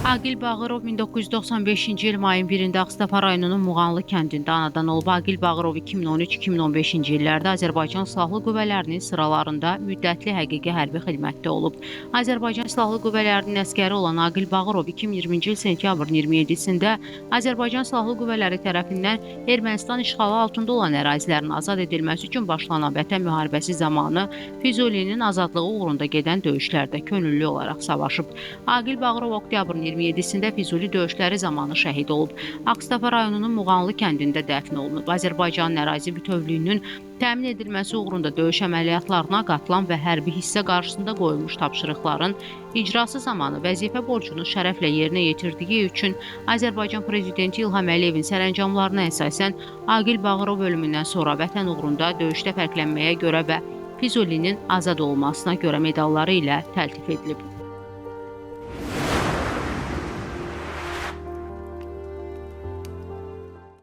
Aqil Bağırov 1995-ci il mayın 1-də Ağstafa rayonunun Muğanlı kəndində anadan olub. Aqil Bağırov 2013-2015-ci illərdə Azərbaycan Silahlı Qüvvələrinin sıralarında müddətli həqiqi hərbi xidmətdə olub. Azərbaycan Silahlı Qüvvələrinin əsgəri olan Aqil Bağırov 2020-ci il sentyabrın 27-sində Azərbaycan Silahlı Qüvvələri tərəfindən Ermənistan işğalı altında olan ərazilərin azad edilməsi üçün başlanan Vətən müharibəsi zamanı Füzulinin azadlığı uğrunda gedən döyüşlərdə könüllü olaraq savaşıb. Aqil Bağırov oktyabrın 27-sində Füzuli döyüşləri zamanı şəhid olub. Ağstafa rayonunun Muğanlı kəndində dəfn olunub. Azərbaycanın ərazi bütövlüyünün təmin edilməsi uğrunda döyüş əməliyyatlarına qatılan və hərbi hissə qarşısında qoyulmuş tapşırıqların icrası zamanı vəzifə borcunu şərəflə yerinə yetirdiyi üçün Azərbaycan Prezidenti İlham Əliyevin sərəncamlarına əsasən Aqil Bağırov ölümündən sonra Vətən uğrunda döyüşdə fərqlənməyə görə və Füzulinin azad olmasına görə medalları ilə təltif edilib.